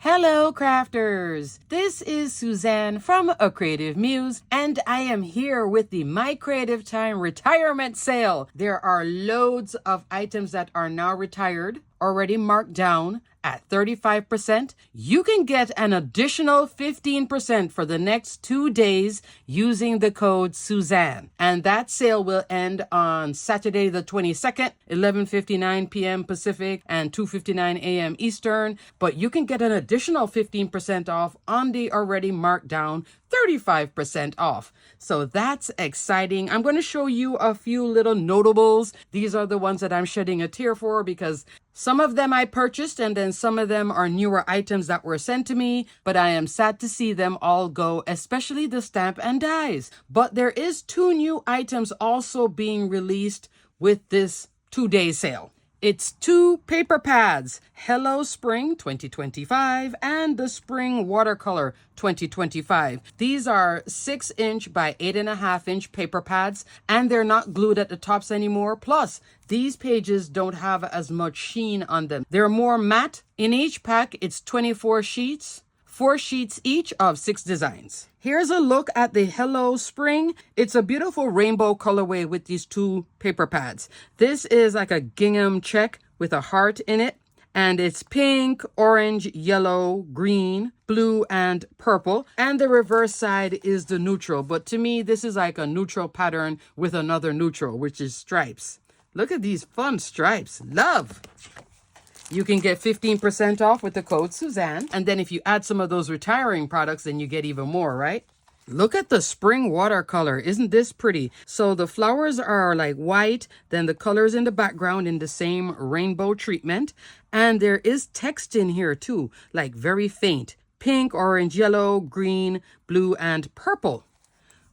Hello, crafters! This is Suzanne from A Creative Muse, and I am here with the My Creative Time retirement sale. There are loads of items that are now retired, already marked down at 35%. You can get an additional 15% for the next 2 days using the code Suzanne. And that sale will end on Saturday the 22nd, 11:59 p.m. Pacific and 2:59 a.m. Eastern. But you can get an additional 15% off on the already marked down 35% off. So that's exciting. I'm going to show you a few little notables. These are the ones that I'm shedding a tear for because some of them I purchased and then some of them are newer items that were sent to me, but I am sad to see them all go, especially the stamp and dies. But there is 2 new items also being released with this 2-day sale. It's 2 paper pads, Hello Spring 2025 and the Spring Watercolor 2025. These are 6-inch by 8.5-inch paper pads, and they're not glued at the tops anymore. Plus, these pages don't have as much sheen on them. They're more matte. In each pack, it's 24 sheets. 4 sheets each of 6 designs. Here's a look at the Hello Spring. It's a beautiful rainbow colorway with these 2 paper pads. This is like a gingham check with a heart in it. And it's pink, orange, yellow, green, blue, and purple. And the reverse side is the neutral. But to me, this is like a neutral pattern with another neutral, which is stripes. Look at these fun stripes. Love! You can get 15% off with the code Suzanne. And then if you add some of those retiring products, then you get even more, right? Look at the spring watercolor. Isn't this pretty? So the flowers are like white, then the colors in the background in the same rainbow treatment. And there is text in here too, like very faint. Pink, orange, yellow, green, blue, and purple.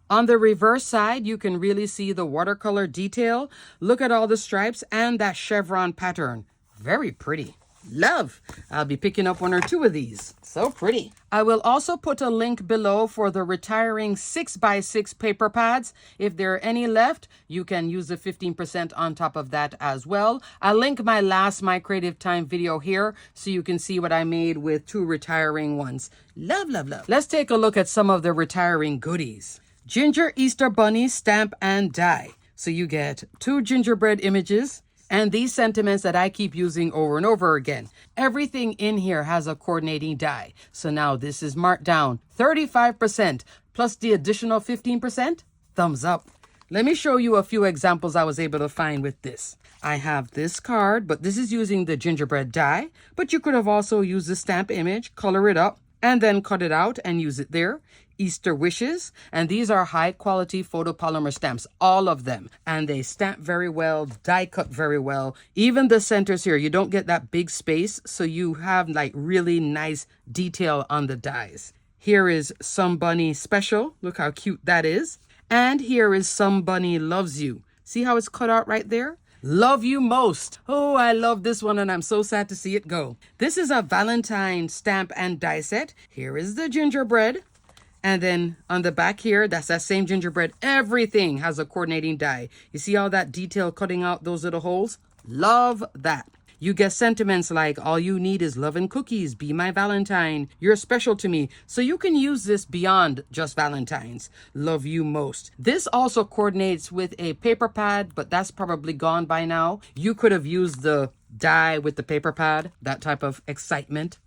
On the reverse side, you can really see the watercolor detail. Look at all the stripes and that chevron pattern. Very pretty. Love. I'll be picking up 1 or 2 of these. So pretty. I will also put a link below for the retiring 6x6 paper pads. If there are any left, you can use the 15% on top of that as well. I'll link my last My Creative Time video here so you can see what I made with 2 retiring ones. Love, love, love. Let's take a look at some of the retiring goodies. Ginger Easter Bunny stamp and die. So you get 2 gingerbread images. And these sentiments that I keep using over and over again. Everything in here has a coordinating die. So now this is marked down 35% plus the additional 15%. Thumbs up. Let me show you a few examples I was able to find with this. I have this card, but this is using the gingerbread die. But you could have also used the stamp image, color it up, and then cut it out and use it there. Easter wishes, and these are high quality photopolymer stamps, all of them, and they stamp very well, die cut very well. Even the centers here, you don't get that big space, so you have like really nice detail on the dies. Here is Some Bunny Special. Look how cute that is. And here is Some Bunny Loves You. See how it's cut out right there? Love You Most. Oh, I love this one and I'm so sad to see it go. This is a Valentine stamp and die set. Here is the gingerbread. And then on the back here, that's that same gingerbread. Everything has a coordinating die. You see all that detail cutting out those little holes? Love that. You get sentiments like, all you need is love and cookies, be my Valentine, you're special to me. So you can use this beyond just Valentine's. Love You Most. This also coordinates with a paper pad, but that's probably gone by now. You could have used the die with the paper pad, that type of excitement.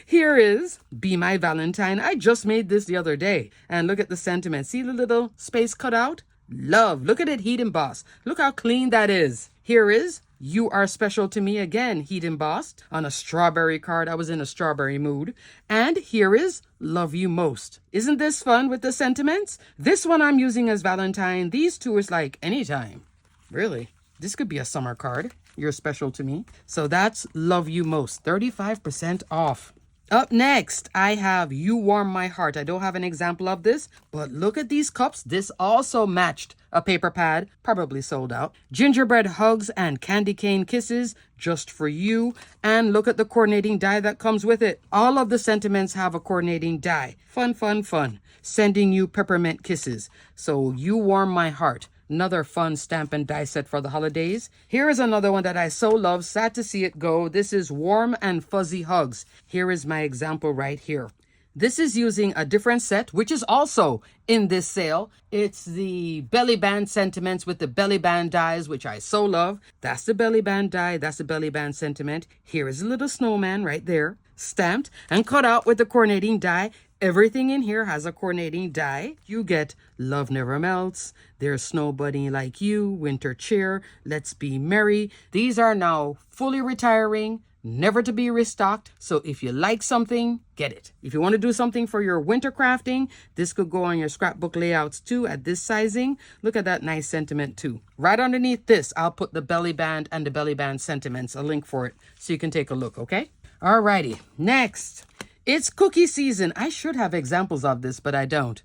Here is Be My Valentine. I just made this the other day. And look at the sentiment. See the little space cut out? Love. Look at it heat embossed. Look how clean that is. Here is You Are Special to Me again, heat embossed on a strawberry card. I was in a strawberry mood. And here is Love You Most. Isn't this fun with the sentiments? This one I'm using as Valentine. These 2 is like anytime. Really? This could be a summer card. You're special to me. So that's Love You Most. 35% off. Up next, I have You Warm My Heart. I don't have an example of this, but look at these cups. This also matched a paper pad, probably sold out. Gingerbread Hugs and Candy Cane Kisses, just for you. And look at the coordinating die that comes with it. All of the sentiments have a coordinating die. Fun, fun, fun. Sending you peppermint kisses. So You Warm My Heart. Another fun stamp and die set for the holidays. Here is another one that I so love. Sad to see it go. This is Warm and Fuzzy Hugs. Here is my example right here. This is using a different set, which is also in this sale. It's the belly band sentiments with the belly band dies, which I so love. That's the belly band die. That's the belly band sentiment. Here is a little snowman right there, stamped and cut out with the coordinating die. Everything in here has a coordinating die. You get Love Never Melts, There's Snow Bunny Like You, Winter Cheer, Let's Be Merry. These are now fully retiring, never to be restocked. So if you like something, get it. If you want to do something for your winter crafting, this could go on your scrapbook layouts too at this sizing. Look at that nice sentiment too. Right underneath this, I'll put the belly band and the belly band sentiments, a link for it, so you can take a look, okay? Alrighty, next. It's cookie season. I should have examples of this, but I don't.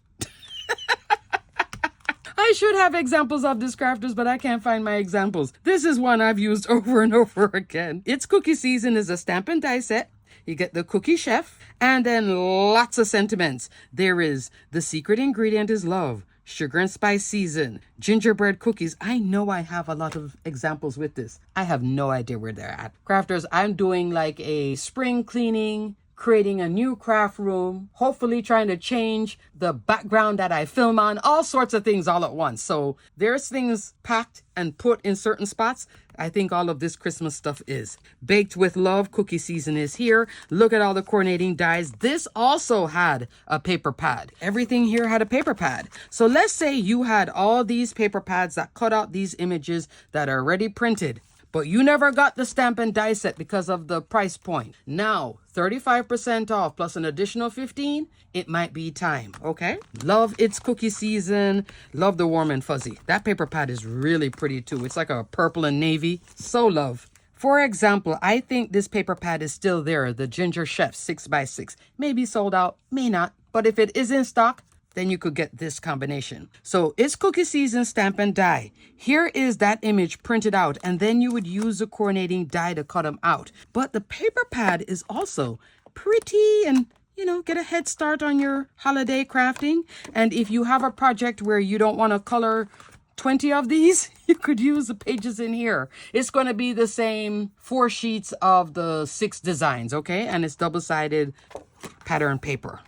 I should have examples of this, crafters, but I can't find my examples. This is one I've used over and over again. It's cookie season is a stamp and die set. You get the cookie chef and then lots of sentiments. There is the secret ingredient is love. Sugar and spice season, gingerbread cookies. I know I have a lot of examples with this. I have no idea where they're at. Crafters, I'm doing like a spring cleaning, creating a new craft room, hopefully trying to change the background that I film on, all sorts of things all at once. So there's things packed and put in certain spots. I think all of this Christmas stuff is. Baked with Love, cookie season is here. Look at all the coordinating dies. This also had a paper pad. Everything here had a paper pad. So let's say you had all these paper pads that cut out these images that are already printed, but you never got the stamp and die set because of the price point. Now, 35% off plus an additional 15, it might be time, okay? Love It's Cookie Season. Love the Warm and Fuzzy. That paper pad is really pretty too. It's like a purple and navy. So love. For example, I think this paper pad is still there. The Ginger Chef 6x6. May be sold out, may not. But if it is in stock, then you could get this combination. So it's cookie season, stamp and die. Here is that image printed out, and then you would use the coordinating die to cut them out. But the paper pad is also pretty and, you know, get a head start on your holiday crafting. And if you have a project where you don't want to color 20 of these, you could use the pages in here. It's going to be the same 4 sheets of the 6 designs, okay? And it's double-sided pattern paper.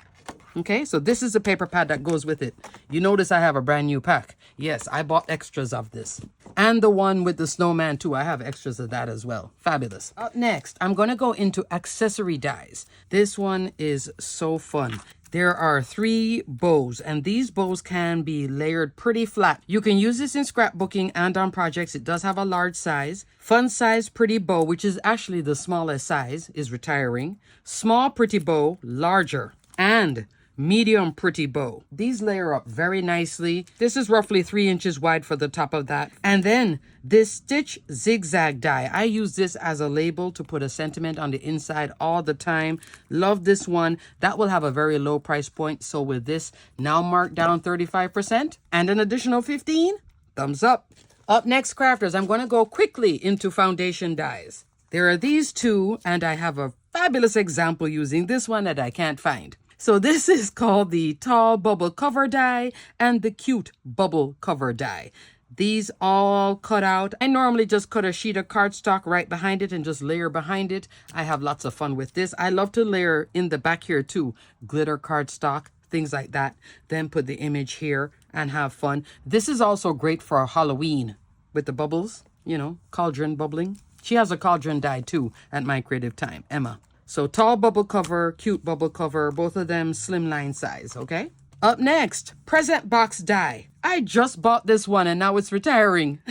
Okay, so this is the paper pad that goes with it. You notice I have a brand new pack. Yes, I bought extras of this. And the one with the snowman too. I have extras of that as well. Fabulous. Up next, I'm going to go into accessory dies. This one is so fun. There are 3 bows, and these bows can be layered pretty flat. You can use this in scrapbooking and on projects. It does have a large size. Fun size pretty bow, which is actually the smallest size, is retiring. Small pretty bow, larger. And medium pretty bow. These layer up very nicely. This is roughly 3 inches wide for the top of that. And then this stitch zigzag die. I use this as a label to put a sentiment on the inside all the time. Love this one. That will have a very low price point. So with this now marked down 35% and an additional 15, thumbs up. Up next, crafters, I'm going to go quickly into foundation dies. There are these 2, and I have a fabulous example using this one that I can't find. So this is called the Tall Bubble Cover Die and the Cute Bubble Cover Die. These all cut out. I normally just cut a sheet of cardstock right behind it and just layer behind it. I have lots of fun with this. I love to layer in the back here too. Glitter cardstock, things like that. Then put the image here and have fun. This is also great for Halloween with the bubbles, you know, cauldron bubbling. She has a cauldron die too at My Creative Time, Emma. So tall bubble cover, cute bubble cover, both of them slimline size, okay? Up next, present box die. I just bought this one and now it's retiring.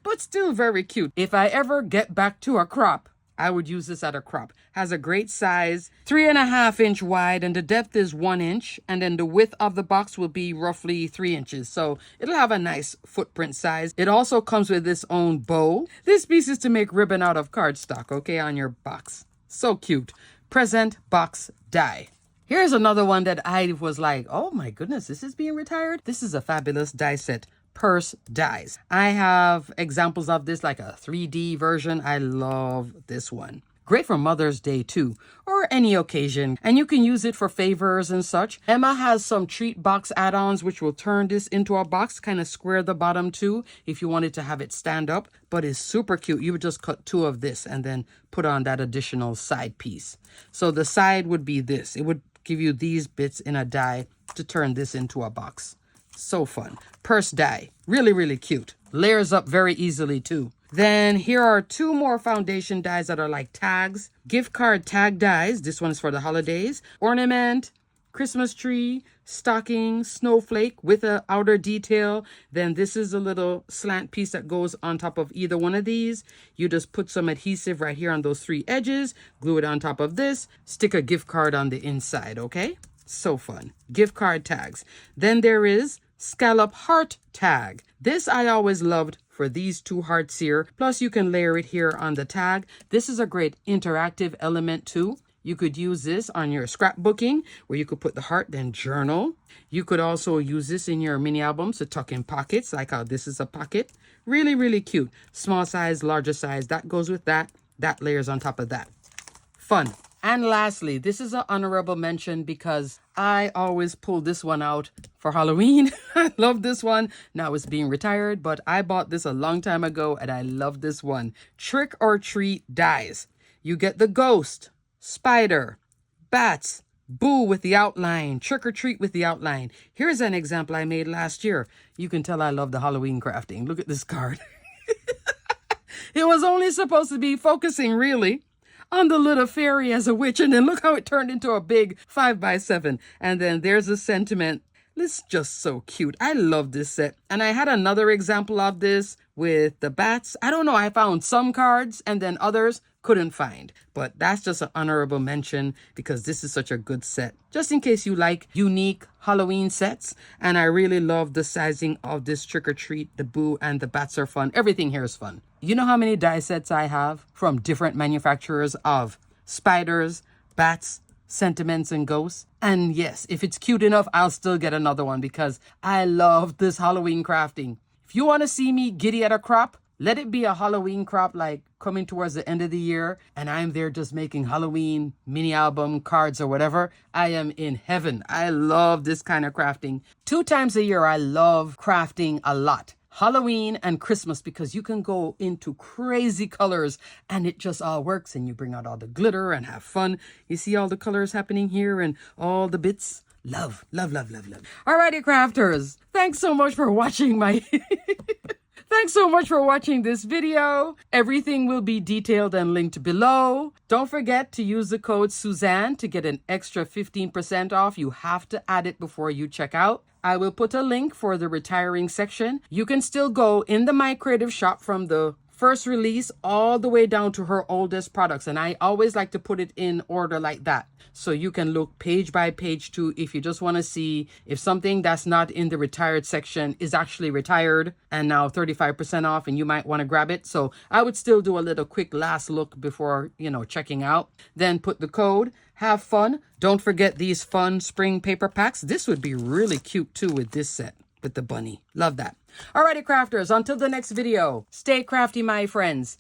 But still very cute. If I ever get back to a crop, I would use this at a crop. Has a great size, 3.5 inch wide, and the depth is 1 inch. And then the width of the box will be roughly 3 inches. So it'll have a nice footprint size. It also comes with its own bow. This piece is to make ribbon out of cardstock, okay, on your box. So cute. Present box die. Here's another one that I was like, oh my goodness, this is being retired. This is a fabulous die set. Purse dies. I have examples of this, like a 3D version. I love this one. Great for Mother's Day too, or any occasion. And you can use it for favors and such. Emma has some treat box add-ons which will turn this into a box, kind of square the bottom too if you wanted to have it stand up. But it's super cute. You would just cut 2 of this and then put on that additional side piece. So the side would be this. It would give you these bits in a die to turn this into a box. So fun. Purse die. Really, really cute. Layers up very easily too. Then here are 2 more foundation dies that are like tags. Gift card tag dies. This one is for the holidays. Ornament, Christmas tree, stocking, snowflake with an outer detail. Then this is a little slant piece that goes on top of either one of these. You just put some adhesive right here on those 3 edges, glue it on top of this, stick a gift card on the inside, okay? So fun. Gift card tags. Then there is scallop heart tag. This I always loved for these 2 hearts here. Plus you can layer it here on the tag. This is a great interactive element too. You could use this on your scrapbooking where you could put the heart, then journal. You could also use this in your mini albums to tuck in pockets, like how this is a pocket. Really, really cute. Small size, larger size. That goes with that. That layers on top of that. Fun. And lastly, this is an honorable mention because I always pull this one out for Halloween. I love this one. Now it's being retired, but I bought this a long time ago and I love this one. Trick or Treat dies. You get the ghost, spider, bats, boo with the outline, trick or treat with the outline. Here's an example I made last year. You can tell I love the Halloween crafting. Look at this card. It was only supposed to be focusing really on the little fairy as a witch, and then look how it turned into a big 5x7. And then there's a sentiment. It's just so cute. I love this set. And I had another example of this with the bats. I don't know, I found some cards and then others couldn't find. But that's just an honorable mention because this is such a good set. Just in case you like unique Halloween sets. And I really love the sizing of this trick or treat. The boo and the bats are fun. Everything here is fun. You know how many die sets I have from different manufacturers of spiders, bats, sentiments, and ghosts? And yes, if it's cute enough, I'll still get another one because I love this Halloween crafting. If you want to see me giddy at a crop, let it be a Halloween crop like coming towards the end of the year and I'm there just making Halloween mini album cards or whatever. I am in heaven. I love this kind of crafting. 2 times a year I love crafting a lot. Halloween and Christmas because you can go into crazy colors and it just all works and you bring out all the glitter and have fun. You see all the colors happening here and all the bits. Love, love, love, love, love. Alrighty, crafters. Thanks so much for watching my... Thanks so much for watching this video. Everything will be detailed and linked below. Don't forget to use the code Suzanne to get an extra 15% off. You have to add it before you check out. I will put a link for the retiring section. You can still go in the My Creative shop from the first release all the way down to her oldest products. And I always like to put it in order like that. So you can look page by page too if you just want to see if something that's not in the retired section is actually retired and now 35% off and you might want to grab it. So I would still do a little quick last look before, checking out. Then put the code. Have fun. Don't forget these fun spring paper packs. This would be really cute too with this set with the bunny. Love that. Alrighty, crafters, until the next video, stay crafty, my friends.